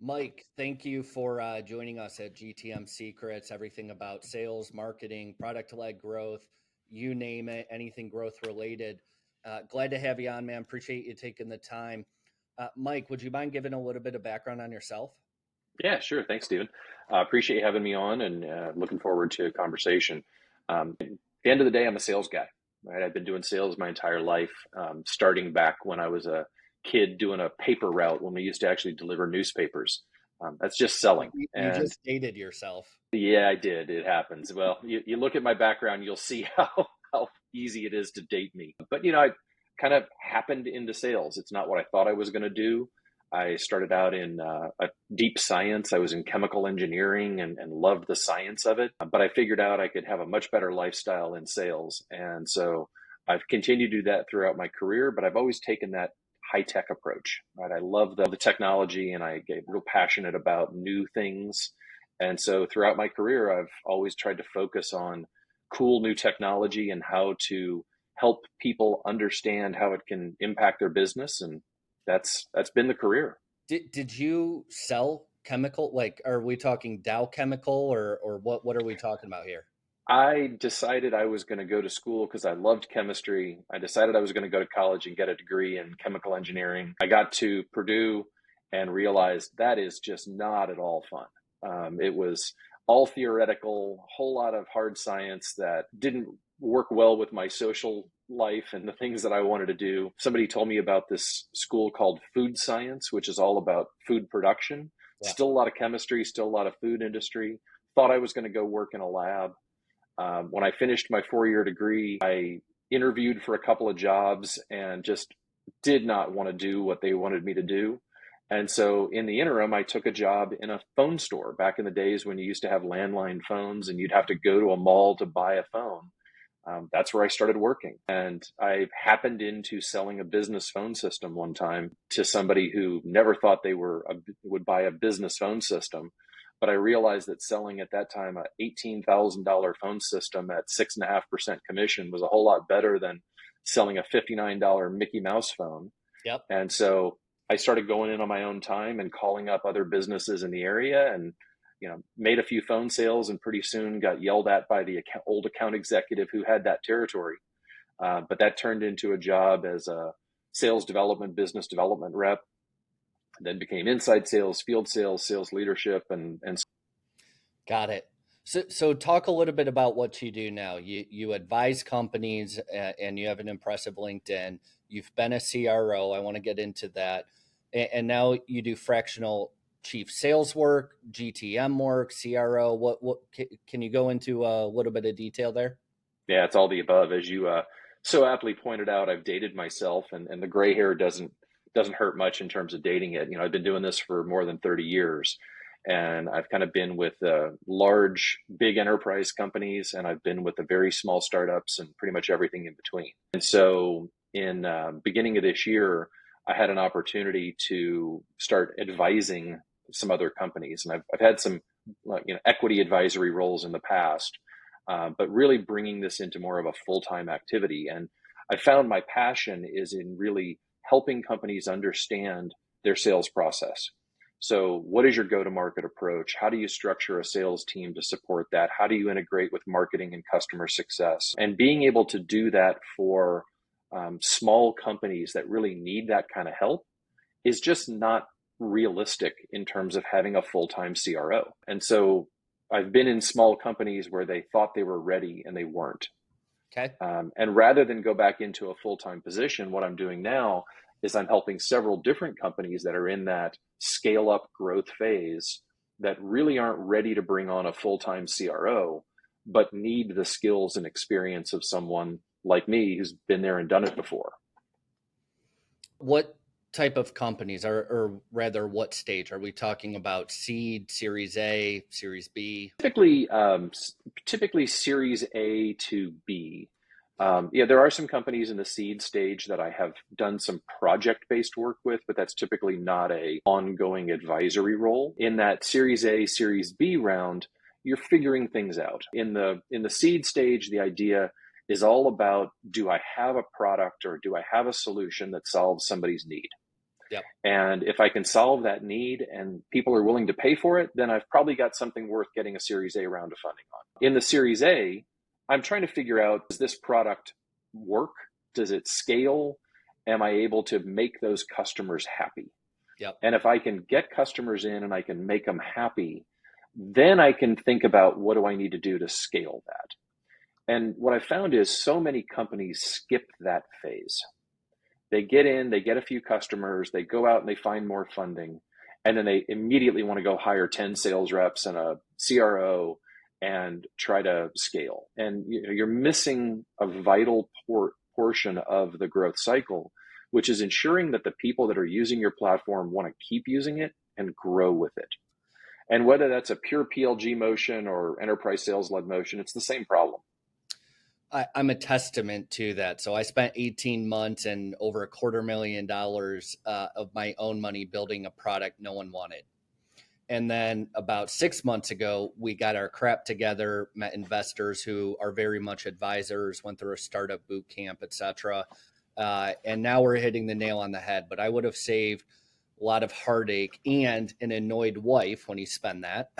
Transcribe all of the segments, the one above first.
Mike, thank you for joining us at GTM Secrets, everything about sales, marketing, product-led growth, you name it, anything growth related. Glad to have you on, man. Appreciate you taking the time. Mike, would you mind giving a little bit of background on yourself? Yeah, sure. Thanks, Stephen. Appreciate you having me on and looking forward to a conversation. At the end of the day, I'm a sales guy, right? I've been doing sales my entire life, starting back when I was a kid doing a paper route when we used to actually deliver newspapers. That's just selling. You And just dated yourself. yeah, I did. It happens. Well, you look at my background, you'll see how easy it is to date me. But, I kind of happened into sales. It's not what I thought I was going to do. I started out in a deep science. I was in chemical engineering and loved the science of it. But I figured out I could have a much better lifestyle in sales. And so I've continued to do that throughout my career, but I've always taken that high tech approach, right? I love the technology and I get real passionate about new things. And so throughout my career, I've always tried to focus on cool new technology and how to help people understand how it can impact their business. And that's been the career. Did you sell chemical? Like, are we talking Dow Chemical or what are we talking about here? I decided I was going to go to school because I loved chemistry. I decided I was going to go to college and get a degree in chemical engineering. I got to Purdue and realized that is just not at all fun. It was all theoretical, whole lot of hard science that didn't work well with my social life and the things that I wanted to do. Somebody told me about this school called food science, which is all about food production. Yeah. Still a lot of chemistry, still a lot of food industry. Thought I was going to go work in a lab. When I finished my 4-year degree, I interviewed for a couple of jobs and just did not want to do what they wanted me to do. And so in the interim, I took a job in a phone store back in the days when you used to have landline phones and you'd have to go to a mall to buy a phone. That's where I started working. And I happened into selling a business phone system one time to somebody who never thought they would buy a business phone system. But I realized that selling at that time a $18,000 phone system at 6.5% commission was a whole lot better than selling a $59 Mickey Mouse phone. Yep. And so I started going in on my own time and calling up other businesses in the area and made a few phone sales and pretty soon got yelled at by the old account executive who had that territory. But that turned into a job as a sales development, business development rep, then became inside sales, field sales, sales leadership, and Got it. So talk a little bit about what you do now. You advise companies and you have an impressive LinkedIn. You've been a CRO. I want to get into that. And now you do fractional chief sales work, GTM work, CRO. What can you go into a little bit of detail there? Yeah, it's all the above. As you so aptly pointed out, I've dated myself, and the gray hair doesn't hurt much in terms of dating it. I've been doing this for more than 30 years, and I've kind of been with large, big enterprise companies, and I've been with the very small startups and pretty much everything in between. And so in beginning of this year, I had an opportunity to start advising some other companies, and I've had some equity advisory roles in the past, but really bringing this into more of a full-time activity. And I found my passion is in really helping companies understand their sales process. So what is your go-to-market approach? How do you structure a sales team to support that? How do you integrate with marketing and customer success? And being able to do that for small companies that really need that kind of help is just not realistic in terms of having a full-time CRO. And so I've been in small companies where they thought they were ready and they weren't. Okay. And rather than go back into a full-time position, what I'm doing now is I'm helping several different companies that are in that scale-up growth phase that really aren't ready to bring on a full-time CRO, but need the skills and experience of someone like me who's been there and done it before. What type of companies or rather what stage are we talking about? Seed, Series A, Series B? Typically Series A to B. There are some companies in the seed stage that I have done some project-based work with, but that's typically not a ongoing advisory role. In that Series A, Series B round, you're figuring things out. In the seed stage, the idea is all about, do I have a product or do I have a solution that solves somebody's need? Yep. And if I can solve that need and people are willing to pay for it, then I've probably got something worth getting a Series A round of funding on. In the Series A, I'm trying to figure out, does this product work? Does it scale? Am I able to make those customers happy? Yep. And if I can get customers in and I can make them happy, then I can think about what do I need to do to scale that. And what I found is so many companies skip that phase. They get in, they get a few customers, they go out and they find more funding, and then they immediately want to go hire 10 sales reps and a CRO and try to scale. And you're missing a vital portion of the growth cycle, which is ensuring that the people that are using your platform want to keep using it and grow with it. And whether that's a pure PLG motion or enterprise sales led motion, it's the same problem. I'm a testament to that. So I spent 18 months and over $250,000 of my own money building a product no one wanted. And then about 6 months ago, we got our crap together, met investors who are very much advisors, went through a startup boot camp, et cetera. And now we're hitting the nail on the head. But I would have saved a lot of heartache and an annoyed wife when you spend that.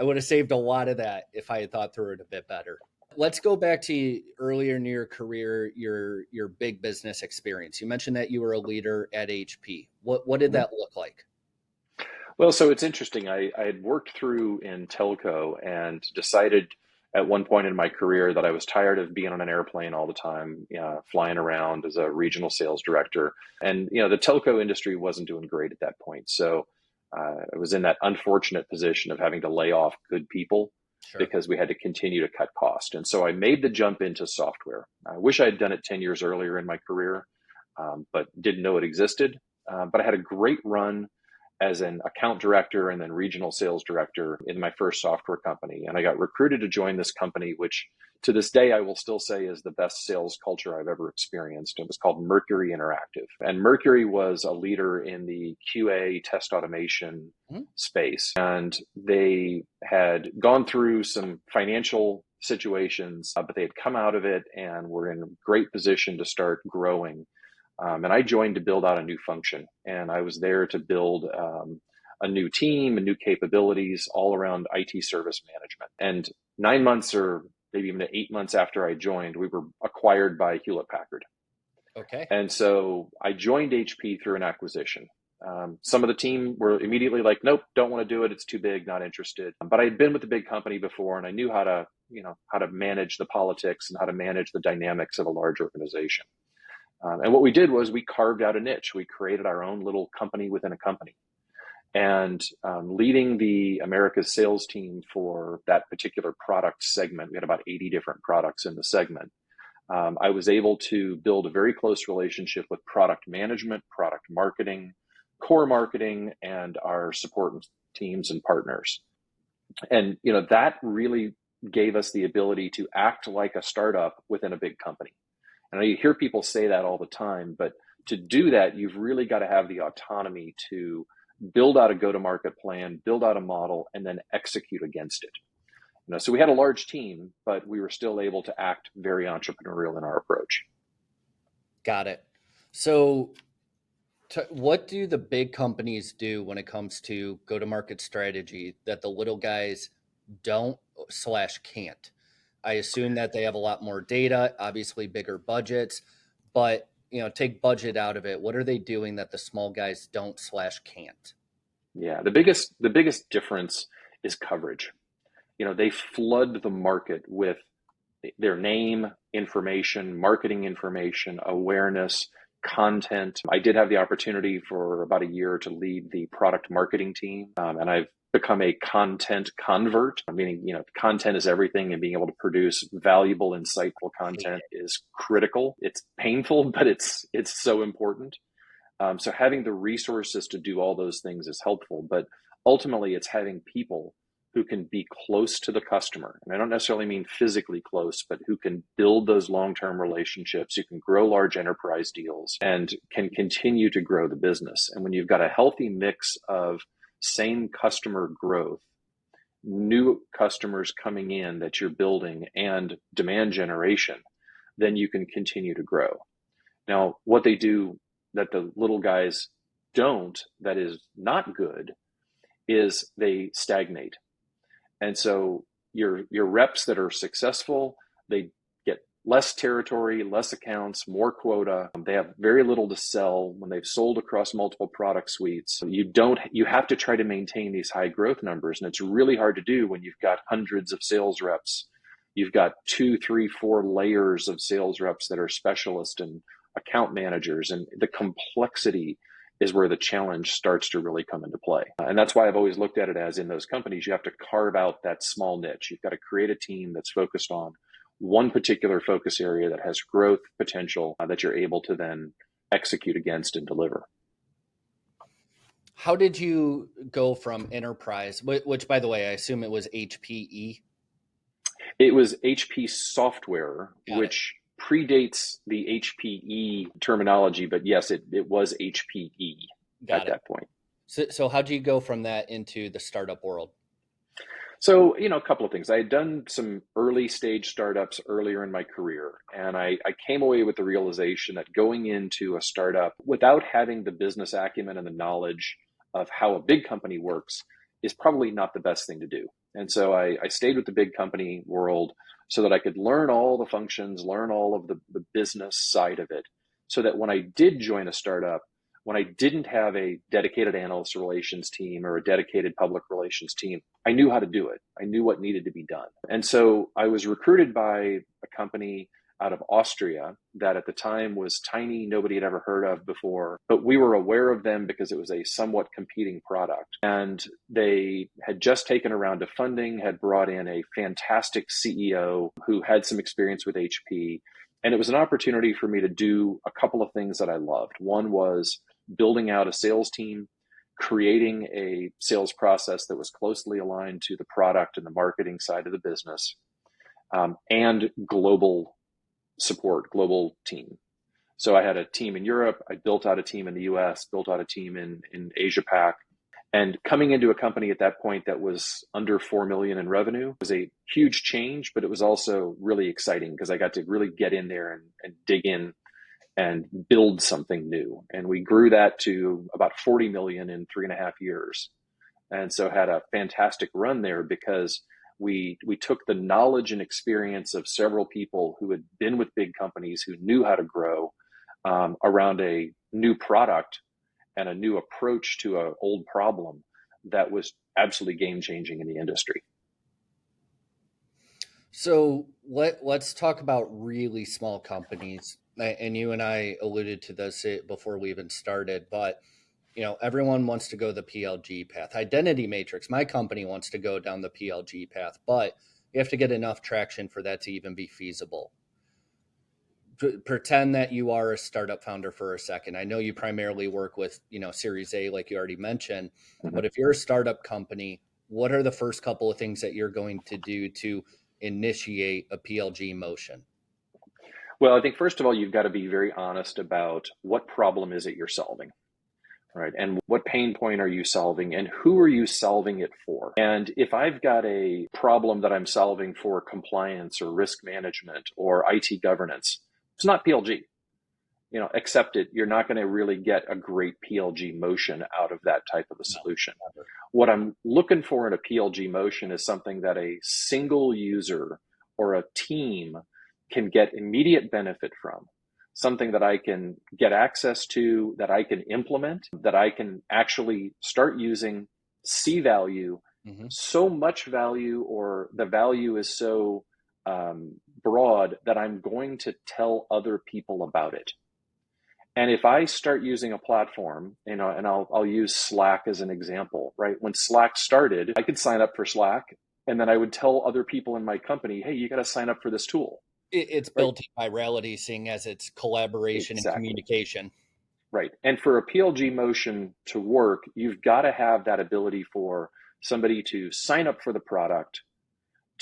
I would have saved a lot of that if I had thought through it a bit better. Let's go back to earlier in your career, your big business experience. You mentioned that you were a leader at HP. What did that look like? Well, so it's interesting. I had worked through in telco and decided at one point in my career that I was tired of being on an airplane all the time, flying around as a regional sales director. And, the telco industry wasn't doing great at that point. So I was in that unfortunate position of having to lay off good people Sure. because we had to continue to cut cost. And so I made the jump into software. I wish I had done it 10 years earlier in my career, but didn't know it existed. But I had a great run as an account director and then regional sales director in my first software company. And I got recruited to join this company, which to this day I will still say is the best sales culture I've ever experienced. It was called Mercury Interactive. And Mercury was a leader in the QA test automation space. And they had gone through some financial situations, but they had come out of it and were in a great position to start growing. And I joined to build out a new function. And I was there to build a new team and new capabilities all around IT service management. And 9 months or maybe even 8 months after I joined, we were acquired by Hewlett Packard. Okay. And so I joined HP through an acquisition. Some of the team were immediately like, nope, don't want to do it. It's too big, not interested. But I had been with the big company before and I knew how to manage the politics and how to manage the dynamics of a large organization. And what we did was we carved out a niche. We created our own little company within a company. And leading the Americas sales team for that particular product segment, we had about 80 different products in the segment. I was able to build a very close relationship with product management, product marketing, core marketing, and our support teams and partners. And that really gave us the ability to act like a startup within a big company. And you hear people say that all the time, but to do that, you've really got to have the autonomy to build out a go-to-market plan, build out a model, and then execute against it. So we had a large team, but we were still able to act very entrepreneurial in our approach. Got it. So what do the big companies do when it comes to go-to-market strategy that the little guys don't/can't? I assume that they have a lot more data, obviously bigger budgets, but take budget out of it. What are they doing that the small guys don't/can't? Yeah, the biggest difference is coverage. They flood the market with their name, information, marketing information, awareness, content. I did have the opportunity for about a year to lead the product marketing team, and I've become a content convert, meaning, content is everything, and being able to produce valuable, insightful content is critical. It's painful, but it's so important. So having the resources to do all those things is helpful, but ultimately it's having people who can be close to the customer. And I don't necessarily mean physically close, but who can build those long-term relationships, who can grow large enterprise deals and can continue to grow the business. And when you've got a healthy mix of same customer growth, new customers coming in that you're building, and demand generation, then you can continue to grow. Now, what they do that the little guys don't, that is not good, is they stagnate. And so your reps that are successful, they get less territory, less accounts, more quota. They have very little to sell when they've sold across multiple product suites. You have to try to maintain these high growth numbers. And it's really hard to do when you've got hundreds of sales reps. You've got 2, 3, 4 layers of sales reps that are specialists and account managers. And the complexity is where the challenge starts to really come into play. And that's why I've always looked at it as, in those companies, you have to carve out that small niche. You've got to create a team that's focused on one particular focus area that has growth potential that you're able to then execute against and deliver. How did you go from enterprise, which by the way, I assume it was HPE? It was HP Software, Got it. which predates the HPE terminology, but yes, it was HPE at that point. So how'd you go from that into the startup world? So, a couple of things. I had done some early stage startups earlier in my career, and I came away with the realization that going into a startup without having the business acumen and the knowledge of how a big company works is probably not the best thing to do. And so I stayed with the big company world so that I could learn all the functions, learn all of the business side of it, so that when I did join a startup, when I didn't have a dedicated analyst relations team or a dedicated public relations team, I knew how to do it. I knew what needed to be done. And so I was recruited by a company out of Austria that at the time was tiny, nobody had ever heard of before, but we were aware of them because it was a somewhat competing product. And they had just taken a round of funding, had brought in a fantastic CEO who had some experience with HP. And it was an opportunity for me to do a couple of things that I loved. One was building out a sales team, creating a sales process that was closely aligned to the product and the marketing side of the business, and global support, global team. So I had a team in Europe. I built out a team in the US, built out a team in Asia Pac. And coming into a company at that point that was under 4 million in revenue was a huge change, but it was also really exciting because I got to really get in there and dig in and build something new. And we grew that to about 40 million in 3.5 years. And so had a fantastic run there because we took the knowledge and experience of several people who had been with big companies, who knew how to grow around a new product and a new approach to an old problem that was absolutely game-changing in the industry. So let's talk about really small companies. And you and I alluded to this before we even started, but everyone wants to go the PLG path. Identity Matrix, my company wants to go down the PLG path, but you have to get enough traction for that to even be feasible. Pretend that you are a startup founder for a second. I know you primarily work with, Series A, like you already mentioned, but if you're a startup company, what are the first couple of things that you're going to do to initiate a PLG motion? Well, I think first of all, you've got to be very honest about what problem is it you're solving, right? And what pain point are you solving and who are you solving it for? And if I've got a problem that I'm solving for compliance or risk management or IT governance, it's not PLG. Accept it. You're not going to really get a great PLG motion out of that type of a solution. No, what I'm looking for in a PLG motion is something that a single user or a team can get immediate benefit from, something that I can get access to, that I can implement, that I can actually start using, see value, so much value, or the value is so broad that I'm going to tell other people about it. And if I start using a platform, and I'll use Slack as an example, right? When Slack started, I could sign up for Slack, and then I would tell other people in my company, hey, you got to sign up for this tool. It's built in virality, seeing as it's collaboration and communication. Right. And for a PLG motion to work, you've got to have that ability for somebody to sign up for the product,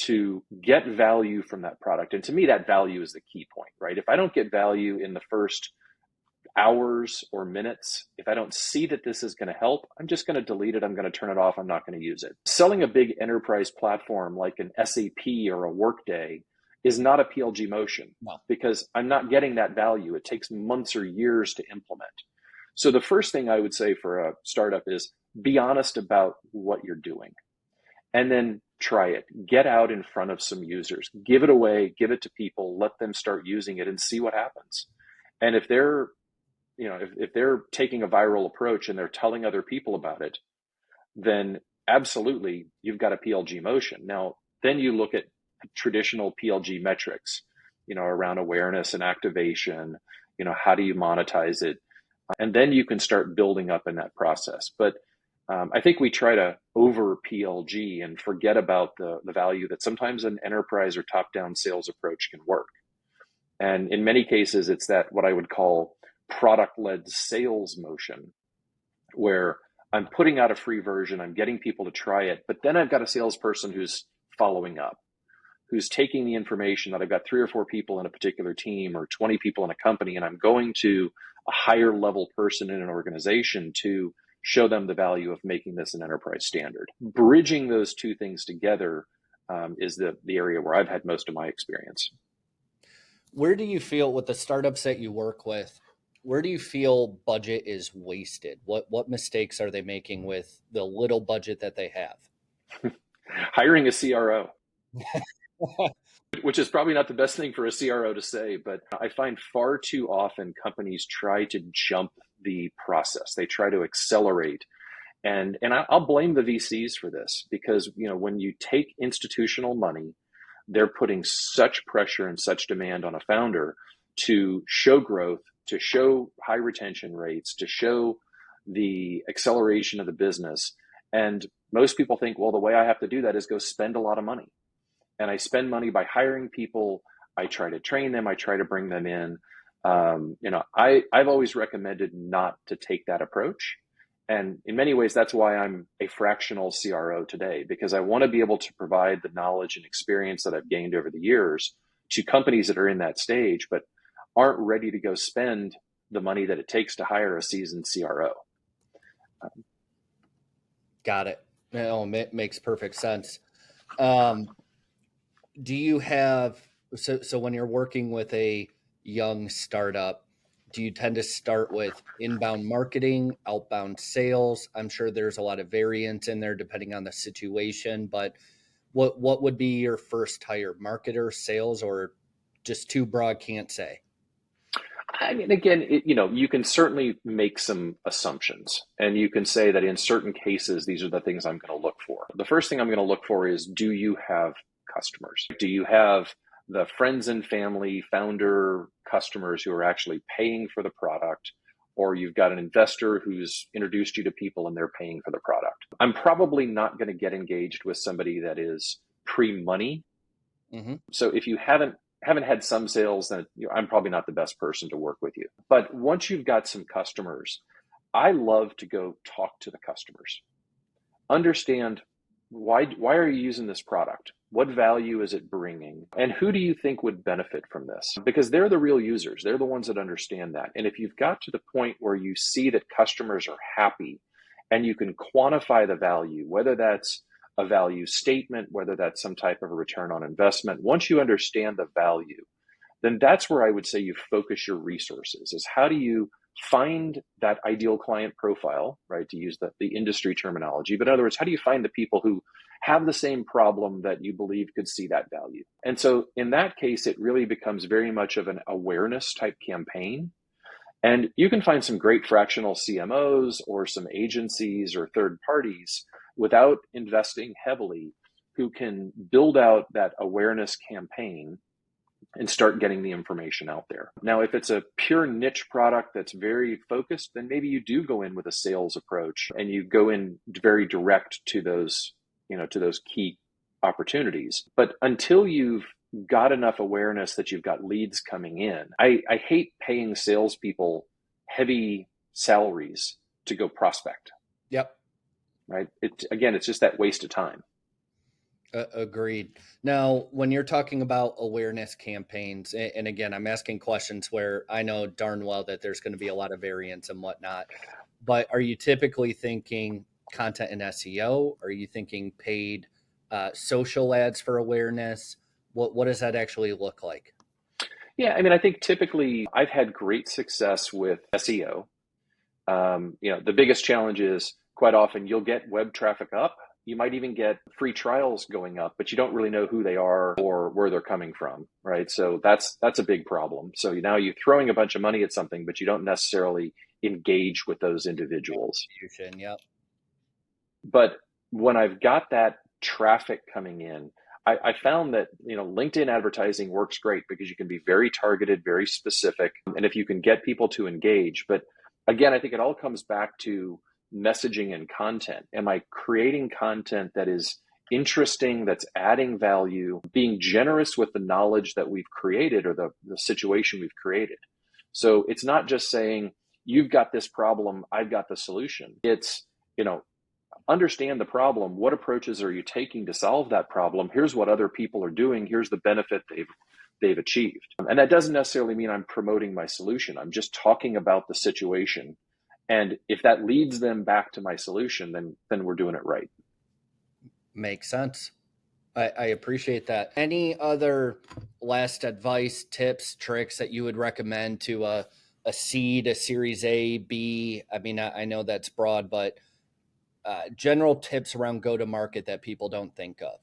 to get value from that product. And to me, that value is the key point, right? If I don't get value in the first hours or minutes, if I don't see that this is going to help, I'm just going to delete it. I'm going to turn it off. I'm not going to use it. Selling a big enterprise platform like an SAP or a Workday is not a PLG motion, because I'm not getting that value. It takes months or years to implement. So the first thing I would say for a startup is be honest about what you're doing, and then try it. Get out in front of some users, give it away, give it to people, let them start using it and see what happens. And if they're, if they're taking a viral approach and they're telling other people about it, then absolutely you've got a PLG motion. Now, then you look at traditional PLG metrics, around awareness and activation, how do you monetize it? And then you can start building up in that process. But I think we try to over PLG and forget about the value that sometimes an enterprise or top-down sales approach can work. And in many cases, it's that what I would call product-led sales motion, where I'm putting out a free version, I'm getting people to try it, but then I've got a salesperson who's following up, who's taking the information that I've got 3 or 4 people in a particular team or 20 people in a company, and I'm going to a higher level person in an organization to show them the value of making this an enterprise standard. Bridging those two things together is the area where I've had most of my experience. Where do you feel with the startups that you work with, where do you feel budget is wasted? What mistakes are they making with the little budget that they have? Hiring a CRO. Which is probably not the best thing for a CRO to say, but I find far too often companies try to jump the process. They try to accelerate. And I'll blame the VCs for this, because when you take institutional money, they're putting such pressure and such demand on a founder to show growth, to show high retention rates, to show the acceleration of the business. And most people think, well, the way I have to do that is go spend a lot of money. And I spend money by hiring people. I try to train them. I try to bring them in. I've always recommended not to take that approach. And in many ways, that's why I'm a fractional CRO today, because I want to be able to provide the knowledge and experience that I've gained over the years to companies that are in that stage, but aren't ready to go spend the money that it takes to hire a seasoned CRO. Got it. No, it makes perfect sense. Do you have, so when you're working with a young startup, do you tend to start with inbound marketing, outbound sales? I'm sure there's a lot of variance in there depending on the situation, but what would be your first hire, marketer, sales, or just too broad, can't say? I mean, again, you can certainly make some assumptions, and you can say that in certain cases, these are the things I'm going to look for. The first thing I'm going to look for is, do you have customers? Do you have the friends and family founder customers who are actually paying for the product, or you've got an investor who's introduced you to people and they're paying for the product? I'm probably not going to get engaged with somebody that is pre-money. Mm-hmm. So if you haven't had some sales, then I'm probably not the best person to work with you. But once you've got some customers, I love to go talk to the customers. Understand why are you using this product? What value is it bringing? And who do you think would benefit from this? Because they're the real users. They're the ones that understand that. And if you've got to the point where you see that customers are happy and you can quantify the value, whether that's a value statement, whether that's some type of a return on investment, once you understand the value, then that's where I would say you focus your resources, is how do you find that ideal client profile, right? To use the industry terminology, but in other words, how do you find the people who have the same problem that you believe could see that value? And so in that case, it really becomes very much of an awareness type campaign. And you can find some great fractional CMOs or some agencies or third parties without investing heavily who can build out that awareness campaign and start getting the information out there. Now, if it's a pure niche product that's very focused, then maybe you do go in with a sales approach and you go in very direct to those, to those key opportunities. But until you've got enough awareness that you've got leads coming in, I hate paying salespeople heavy salaries to go prospect. Yep. Right. It's just that waste of time. Agreed. Now, when you're talking about awareness campaigns, and again, I'm asking questions where I know darn well that there's going to be a lot of variance and whatnot, but are you typically thinking content and SEO? Are you thinking paid social ads for awareness? What does that actually look like? Yeah, I mean, I think typically I've had great success with SEO. The biggest challenge is quite often you'll get web traffic up. You might even get free trials going up, but you don't really know who they are or where they're coming from, right? So that's a big problem. So now you're throwing a bunch of money at something, but you don't necessarily engage with those individuals. Yep. But when I've got that traffic coming in, I found that LinkedIn advertising works great because you can be very targeted, very specific, and if you can get people to engage. But again, I think it all comes back to messaging and content. Am I creating content that is interesting, that's adding value, being generous with the knowledge that we've created or the situation we've created? So it's not just saying, you've got this problem, I've got the solution. It's, understand the problem. What approaches are you taking to solve that problem? Here's what other people are doing. Here's the benefit they've achieved. And that doesn't necessarily mean I'm promoting my solution. I'm just talking about the situation. And if that leads them back to my solution, then we're doing it right. Makes sense. I appreciate that. Any other last advice, tips, tricks that you would recommend to a seed, a series A, B? I mean, I know that's broad, but general tips around go-to-market that people don't think of.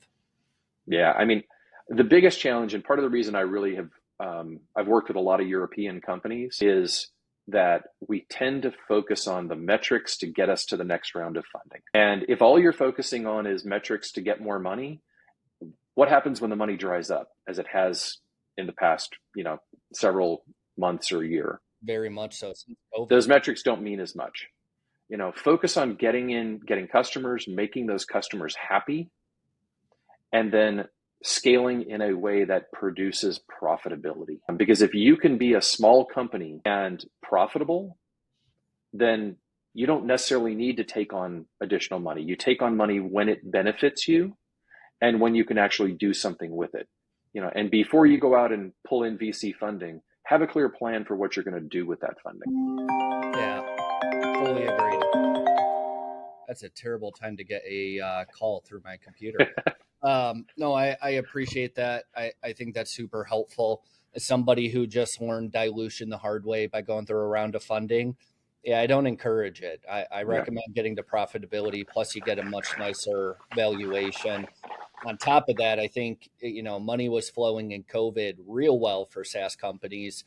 Yeah, I mean, the biggest challenge, and part of the reason I really have, I've worked with a lot of European companies, is that we tend to focus on the metrics to get us to the next round of funding. And if all you're focusing on is metrics to get more money, what happens when the money dries up, as it has in the past, several months or year? Very much so. Those metrics don't mean as much. Focus on getting customers, making those customers happy, and then scaling in a way that produces profitability. Because if you can be a small company and profitable, then you don't necessarily need to take on additional money. You take on money when it benefits you and when you can actually do something with it. And before you go out and pull in VC funding, have a clear plan for what you're going to do with that funding. Yeah, fully agreed. That's a terrible time to get a call through my computer. No, I appreciate that. I think that's super helpful. As somebody who just learned dilution the hard way by going through a round of funding, yeah, I don't encourage it. I recommend getting to profitability, plus you get a much nicer valuation. On top of that, I think, money was flowing in COVID real well for SaaS companies.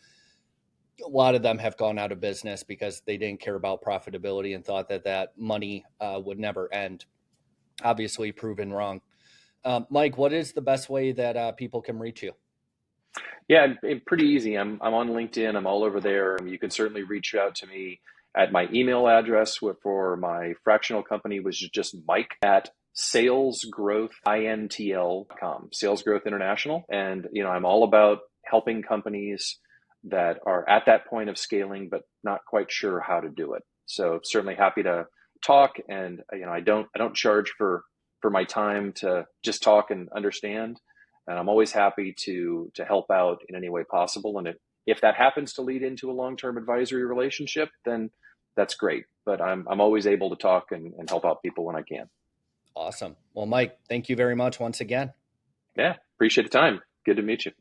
A lot of them have gone out of business because they didn't care about profitability and thought that money would never end. Obviously proven wrong. Mike, what is the best way that people can reach you? Yeah, pretty easy. I'm on LinkedIn. I'm all over there. You can certainly reach out to me at my email address for my fractional company, which is just Mike at salesgrowthintl.com, Sales Growth International. And, I'm all about helping companies that are at that point of scaling, but not quite sure how to do it. So certainly happy to talk. And, I don't charge for my time to just talk and understand. And I'm always happy to help out in any way possible. And if that happens to lead into a long-term advisory relationship, then that's great. But I'm always able to talk and help out people when I can. Awesome. Well, Mike, thank you very much once again. Yeah, appreciate the time. Good to meet you.